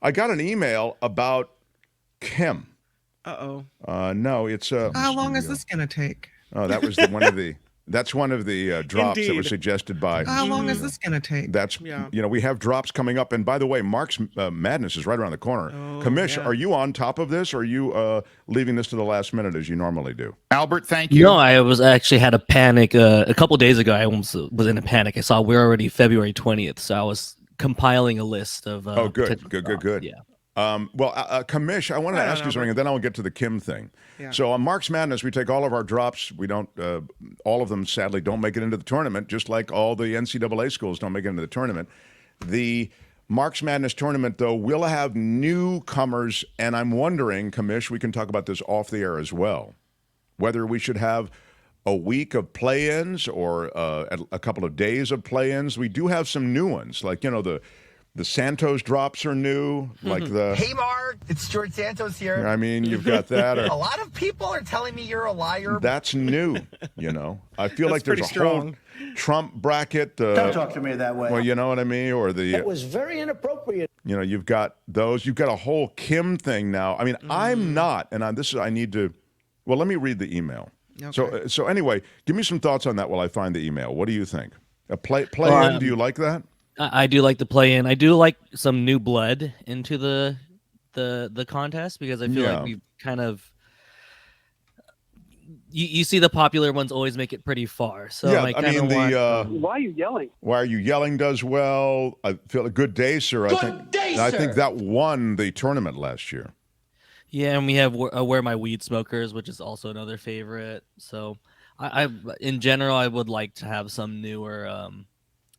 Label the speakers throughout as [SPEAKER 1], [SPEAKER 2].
[SPEAKER 1] I got an email about Kim. No, it's
[SPEAKER 2] How long is this going to take?
[SPEAKER 1] Oh, that was one of the. That's one of the drops that was suggested by.
[SPEAKER 2] How long is this going to take?
[SPEAKER 1] That's we have drops coming up, and by the way, Mark's Madness is right around the corner. Commish, are you on top of this, or are you leaving this to the last minute as you normally do?
[SPEAKER 3] Albert, thank you.
[SPEAKER 4] No, I was actually had a panic a couple days ago. I almost was in a panic. I saw we're already February 20th, so I was compiling a list of.
[SPEAKER 1] Good.
[SPEAKER 4] Yeah.
[SPEAKER 1] Commish, I wanted to ask you something, and then I'll get to the Kim thing. Yeah. So on Mark's Madness, we take all of our drops. We don't, all of them, sadly, don't make it into the tournament, just like all the NCAA schools don't make it into the tournament. The Mark's Madness tournament, though, will have newcomers, and I'm wondering, Commish, we can talk about this off the air as well, whether we should have a week of play-ins or a couple of days of play-ins. We do have some new ones, like, the Santos drops are new, like the...
[SPEAKER 5] Hey, Mark, it's George Santos here.
[SPEAKER 1] I mean, you've got that.
[SPEAKER 5] A lot of people are telling me you're a liar.
[SPEAKER 1] That's new, I feel like there's a whole Trump bracket.
[SPEAKER 6] Don't talk to me that way.
[SPEAKER 1] Well, you know what I mean? Or the...
[SPEAKER 6] It was very inappropriate.
[SPEAKER 1] You've got those. You've got a whole Kim thing now. I mean, I'm not, and I need to... Well, let me read the email. Okay. So anyway, give me some thoughts on that while I find the email. What do you think? A play-in, do you like that?
[SPEAKER 4] I do like the play-in. I do like some new blood into the contest because I feel like we've kind of you see the popular ones always make it pretty far. So
[SPEAKER 1] yeah, I mean
[SPEAKER 7] why are you yelling?
[SPEAKER 1] Why are you yelling? Does well. I feel a good day, sir. I think that won the tournament last year.
[SPEAKER 4] Yeah, and we have Where My Weed Smokers, which is also another favorite. So I in general, I would like to have some newer.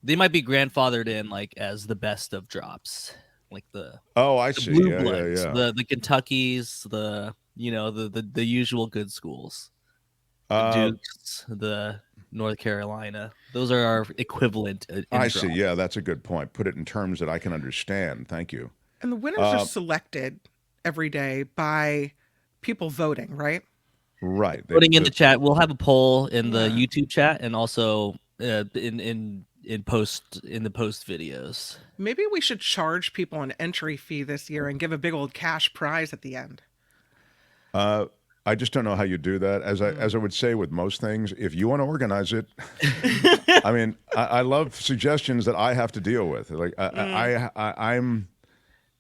[SPEAKER 4] They might be grandfathered in like as the best of drops, like the
[SPEAKER 1] I see,
[SPEAKER 4] Blue Bloods, the Kentuckys, the usual good schools, the Dukes, the North Carolina. Those are our equivalent.
[SPEAKER 1] I see. Yeah, that's a good point. Put it in terms that I can understand. Thank you.
[SPEAKER 2] And the winners are selected every day by people voting, right?
[SPEAKER 1] Right.
[SPEAKER 4] Voting in the chat. We'll have a poll in the YouTube chat and also in the post videos.
[SPEAKER 2] Maybe we should charge people an entry fee this year and give a big old cash prize at the end.
[SPEAKER 1] I just don't know how you do that. As I would say with most things, if you want to organize it, I mean, I love suggestions that I have to deal with. Like I'm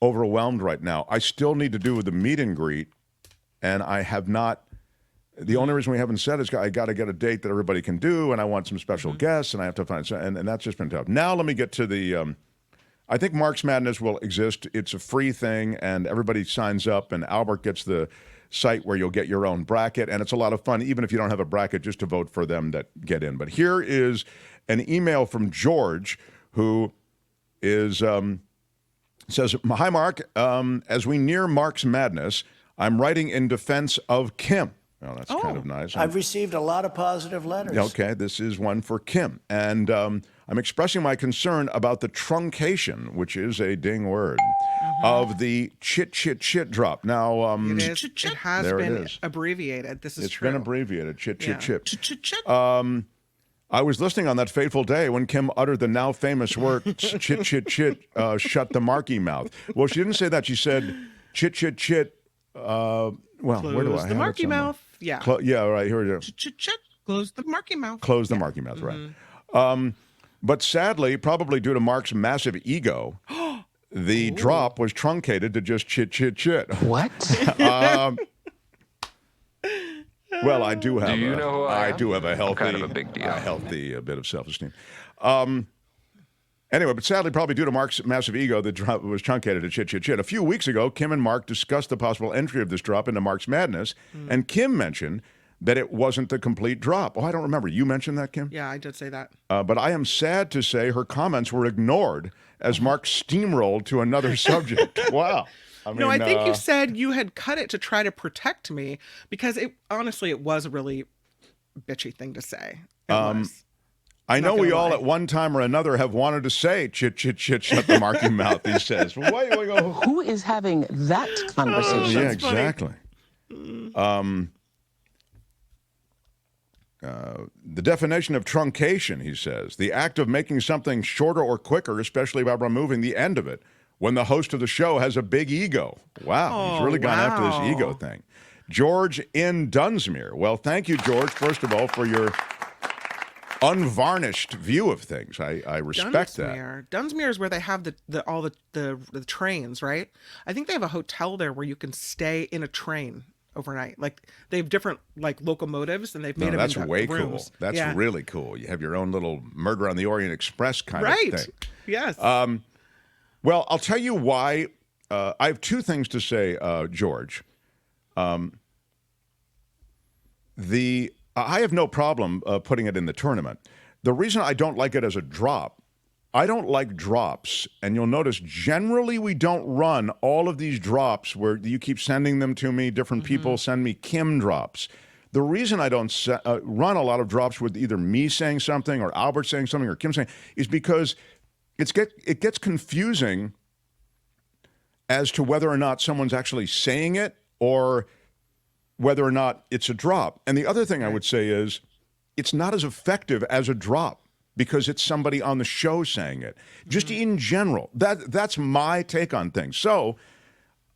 [SPEAKER 1] overwhelmed right now. I still need to do the meet and greet, and I have not. The only reason we haven't said is I got to get a date that everybody can do, and I want some special guests, and I have to find, and that's just been tough. Now let me get to the, I think Mark's Madness will exist. It's a free thing, and everybody signs up, and Albert gets the site where you'll get your own bracket, and it's a lot of fun, even if you don't have a bracket, just to vote for them that get in. But here is an email from George, who is says, "Hi, Mark. As we near Mark's Madness, I'm writing in defense of Kim." Oh, that's kind of nice.
[SPEAKER 6] I've received a lot of positive letters.
[SPEAKER 1] Okay, this is one for Kim. And I'm expressing my concern about the truncation, which is a ding word, of the chit drop. Now,
[SPEAKER 2] it has been abbreviated. This is true.
[SPEAKER 1] It's been abbreviated, chit. I was listening on that fateful day when Kim uttered the now famous word, chit, shut the marky mouth. Well, she didn't say that. She said, chit. Well, where do I have
[SPEAKER 2] the marky mouth? Yeah.
[SPEAKER 1] Yeah, right. Here it is.
[SPEAKER 2] Close the marky mouth.
[SPEAKER 1] Close the marky mouth, right. But sadly, probably due to Mark's massive ego, the drop was truncated to just chit.
[SPEAKER 5] What?
[SPEAKER 1] Well, I do have.
[SPEAKER 5] Do you know who I am?
[SPEAKER 1] do have a healthy,
[SPEAKER 5] kind of a big deal.
[SPEAKER 1] A healthy bit of self-esteem. Anyway, but sadly, probably due to Mark's massive ego, the drop was truncated to chit. A few weeks ago, Kim and Mark discussed the possible entry of this drop into Mark's Madness, and Kim mentioned that it wasn't the complete drop. Oh, I don't remember. You mentioned that, Kim?
[SPEAKER 2] Yeah, I did say that.
[SPEAKER 1] But I am sad to say her comments were ignored as Mark steamrolled to another subject. Wow. I mean,
[SPEAKER 2] no, I think you said you had cut it to try to protect me because it was a really bitchy thing to say. It was.
[SPEAKER 1] I know we all at one time or another have wanted to say chit, shut the marky mouth, he says. Well, why we go?
[SPEAKER 8] Who is having that conversation?
[SPEAKER 1] Yeah, exactly. The definition of truncation, he says, the act of making something shorter or quicker, especially by removing the end of it, when the host of the show has a big ego. Wow, he's really gone after this ego thing. George in Dunsmuir. Well, thank you, George, first of all, for your unvarnished view of things. I respect that.
[SPEAKER 2] Dunsmuir is where they have all the trains, right? I think they have a hotel there where you can stay in a train overnight. Like they have different like locomotives, and they've made them
[SPEAKER 1] That's
[SPEAKER 2] into
[SPEAKER 1] way
[SPEAKER 2] rooms.
[SPEAKER 1] cool. That's really cool. You have your own little Murder on the Orient Express kind of thing.
[SPEAKER 2] Yes.
[SPEAKER 1] Well, I'll tell you why. I have two things to say, George. I have no problem putting it in the tournament. The reason I don't like it as a drop, I don't like drops. And you'll notice generally we don't run all of these drops where you keep sending them to me. Different people send me Kim drops. The reason I don't run a lot of drops with either me saying something or Albert saying something or Kim saying is because it gets confusing as to whether or not someone's actually saying it or whether or not it's a drop. And the other thing I would say is it's not as effective as a drop because it's somebody on the show saying it. Just in general, that's my take on things. So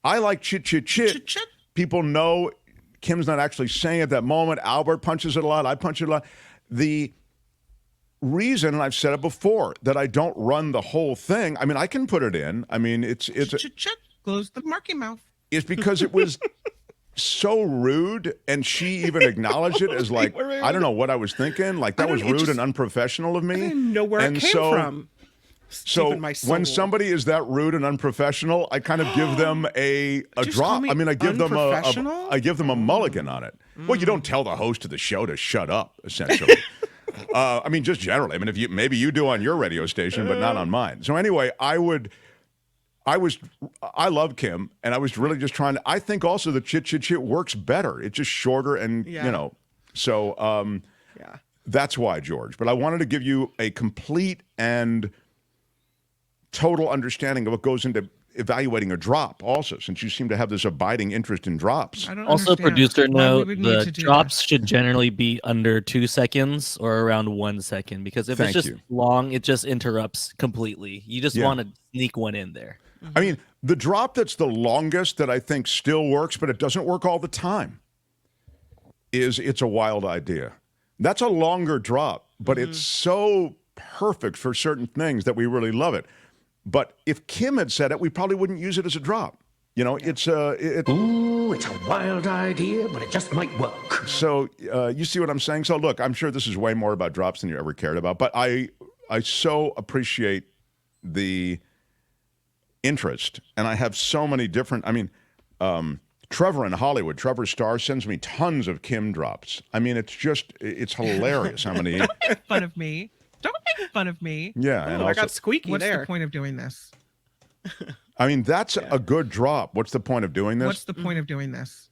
[SPEAKER 1] I like chit. People know Kim's not actually saying it at that moment. Albert punches it a lot. I punch it a lot. The reason, and I've said it before, that I don't run the whole thing. I mean, I can put it in. I mean, it's
[SPEAKER 2] close the marky mouth.
[SPEAKER 1] It's because it was so rude, and she even acknowledged it as like, I don't know what I was thinking. Like that was rude and unprofessional of me.
[SPEAKER 2] I didn't know where it came from.
[SPEAKER 1] So when somebody is that rude and unprofessional, I kind of give them a drop. I mean, I give them a mulligan on it. Well, you don't tell the host of the show to shut up, essentially. I mean, just generally. I mean, maybe you do on your radio station, but not on mine. So anyway, I love Kim, and I was really just trying to. I think also the chit works better. It's just shorter, and so that's why, George. But I wanted to give you a complete and total understanding of what goes into evaluating a drop also, since you seem to have this abiding interest in drops.
[SPEAKER 4] Also, producer note, the drops should generally be under 2 seconds or around 1 second, because if it's just long, it just interrupts completely. You just want to sneak one in there.
[SPEAKER 1] I mean, the drop that's the longest that I think still works, but it doesn't work all the time, is It's a Wild Idea. That's a longer drop, but it's so perfect for certain things that we really love it. But if Kim had said it, we probably wouldn't use it as a drop. You know, it's
[SPEAKER 6] Ooh, it's a wild idea, but it just might work.
[SPEAKER 1] So you see what I'm saying? So look, I'm sure this is way more about drops than you ever cared about, but I so appreciate the interest, and I have so many different. I mean, Trevor in Hollywood, Trevor Starr sends me tons of Kim drops. I mean, it's hilarious how many.
[SPEAKER 3] Don't make fun of me. Don't make fun of me.
[SPEAKER 1] Yeah, and
[SPEAKER 2] I got squeaky
[SPEAKER 3] What's
[SPEAKER 2] there.
[SPEAKER 3] the point of doing this?
[SPEAKER 1] I mean, that's a good drop. What's the point of doing this?
[SPEAKER 3] What's the point of doing this?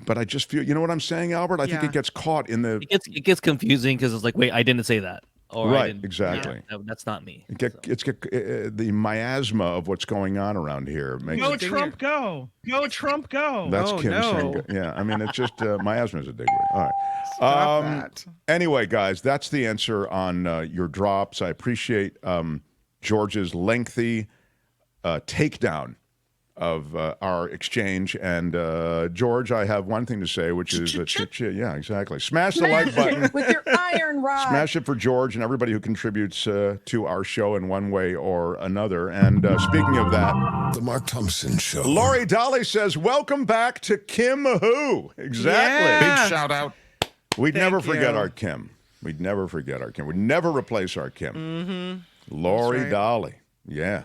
[SPEAKER 1] But I just feel, you know what I'm saying, Albert? I think it gets caught in the.
[SPEAKER 4] It gets confusing because it's like, wait, I didn't say that. Or
[SPEAKER 1] right, exactly.
[SPEAKER 4] Yeah, that's not me.
[SPEAKER 1] It's the miasma of what's going on around here.
[SPEAKER 3] Go Trump, go! Go Trump, go!
[SPEAKER 1] That's Kim saying, yeah. I mean, it's just miasma is a big word. All right. Anyway, guys, that's the answer on your drops. I appreciate George's lengthy takedown of our exchange. And George, I have one thing to say, which is yeah, exactly. Smash the like button
[SPEAKER 8] with your iron rod.
[SPEAKER 1] Smash it for George and everybody who contributes to our show in one way or another. And speaking of that,
[SPEAKER 7] The Mark Thompson Show.
[SPEAKER 1] Lori Dolly says, welcome back to Kim Who. Exactly.
[SPEAKER 2] Yeah.
[SPEAKER 5] Big shout out.
[SPEAKER 1] We'd never forget our Kim. We'd never forget our Kim. We'd never replace our Kim.
[SPEAKER 2] Mm-hmm.
[SPEAKER 1] Lori Dolly. Yeah.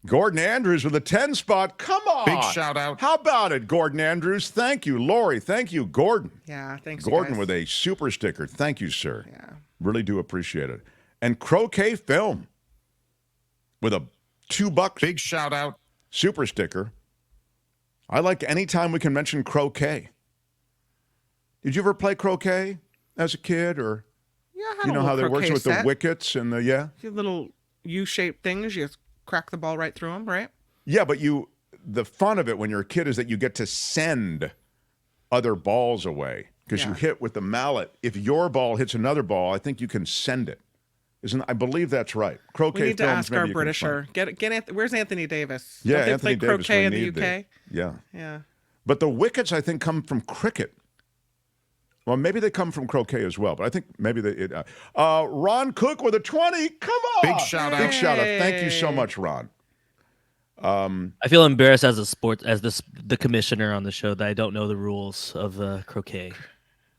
[SPEAKER 1] Gordon Andrews with a 10 spot. Come on.
[SPEAKER 5] Big shout out.
[SPEAKER 1] How about it, Gordon Andrews? Thank you, Lori. Thank you, Gordon.
[SPEAKER 2] Yeah, thanks,
[SPEAKER 1] Gordon
[SPEAKER 2] guys.
[SPEAKER 1] with a super sticker. Thank you, sir.
[SPEAKER 2] Yeah.
[SPEAKER 1] Really do appreciate it. And Croquet Film with a $2
[SPEAKER 5] Big shout out.
[SPEAKER 1] super sticker. I like any time we can mention croquet. Did you ever play croquet as a kid, or
[SPEAKER 2] Yeah, I had
[SPEAKER 1] you know
[SPEAKER 2] a
[SPEAKER 1] how
[SPEAKER 2] little
[SPEAKER 1] that works
[SPEAKER 2] croquet
[SPEAKER 1] with
[SPEAKER 2] set.
[SPEAKER 1] the wickets and the
[SPEAKER 2] The little U-shaped things, you just crack the ball right through them, right?
[SPEAKER 1] Yeah, but the fun of it when you're a kid is that you get to send other balls away because you hit with the mallet. If your ball hits another ball, I think you can send it. I believe that's right.
[SPEAKER 2] We
[SPEAKER 1] Croquet
[SPEAKER 2] need to
[SPEAKER 1] films.
[SPEAKER 2] ask
[SPEAKER 1] maybe
[SPEAKER 2] our
[SPEAKER 1] you can find.
[SPEAKER 2] Britisher. Where's Anthony Davis?
[SPEAKER 1] Yeah,
[SPEAKER 2] Don't they
[SPEAKER 1] Anthony
[SPEAKER 2] play
[SPEAKER 1] Davis.
[SPEAKER 2] croquet
[SPEAKER 1] we
[SPEAKER 2] in the
[SPEAKER 1] need
[SPEAKER 2] UK?
[SPEAKER 1] Yeah.
[SPEAKER 2] Yeah.
[SPEAKER 1] But the wickets, I think, come from cricket. Well, maybe they come from croquet as well, but I think maybe Ron Cook with a 20. Come on.
[SPEAKER 7] Big shout out.
[SPEAKER 1] Big shout out. Thank you so much, Ron.
[SPEAKER 4] I feel embarrassed as the commissioner on the show that I don't know the rules of croquet.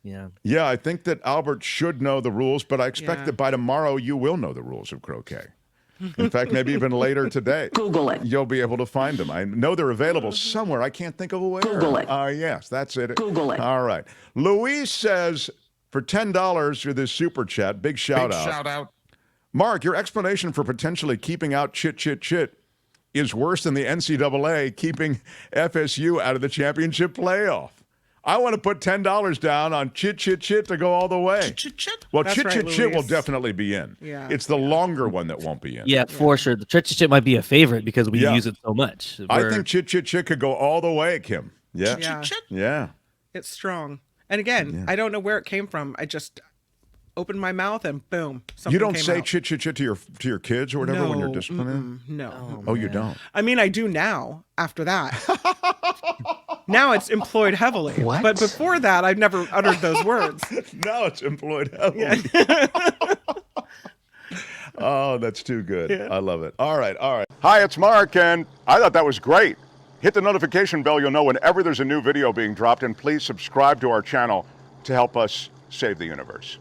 [SPEAKER 4] Yeah.
[SPEAKER 1] Yeah, I think that Albert should know the rules, but I expect
[SPEAKER 2] Yeah.
[SPEAKER 1] that by tomorrow you will know the rules of croquet. In fact, maybe even later today.
[SPEAKER 8] Google it.
[SPEAKER 1] You'll be able to find them. I know they're available somewhere. I can't think of a way.
[SPEAKER 8] Google it.
[SPEAKER 1] Yes, that's it.
[SPEAKER 8] Google it.
[SPEAKER 1] All right. Luis says, for $10 through this super chat, big shout
[SPEAKER 7] Big
[SPEAKER 1] out.
[SPEAKER 7] shout out.
[SPEAKER 1] Mark, your explanation for potentially keeping out chit is worse than the NCAA keeping FSU out of the championship playoff. I want to put $10 down on chit to go all the way. Well,
[SPEAKER 2] That's
[SPEAKER 1] chit
[SPEAKER 2] right,
[SPEAKER 1] will
[SPEAKER 2] Luis.
[SPEAKER 1] definitely be in.
[SPEAKER 2] Yeah.
[SPEAKER 1] It's the longer one that won't be in.
[SPEAKER 4] Yeah, for sure. The chit might be a favorite because we
[SPEAKER 1] Yeah.
[SPEAKER 4] use it so much.
[SPEAKER 1] I
[SPEAKER 4] We're-
[SPEAKER 1] think chit could go all the way, Kim. Yeah.
[SPEAKER 2] Yeah.
[SPEAKER 1] Yeah.
[SPEAKER 2] It's strong. And again, I don't know where it came from. I just opened my mouth and boom, something
[SPEAKER 1] You don't
[SPEAKER 2] came
[SPEAKER 1] say
[SPEAKER 2] out.
[SPEAKER 1] chit to your kids or whatever when you're
[SPEAKER 2] No,
[SPEAKER 1] disciplining?
[SPEAKER 2] No.
[SPEAKER 1] Oh, you don't.
[SPEAKER 2] I mean, I do now after that. Now it's employed heavily.
[SPEAKER 8] What?
[SPEAKER 2] But before that, I've never uttered those words.
[SPEAKER 1] Now it's employed heavily. Oh, that's too good. I love it. All right. Hi, it's Mark, and I thought that was great. Hit the notification bell. You'll know whenever there's a new video being dropped, and please subscribe to our channel to help us save the universe.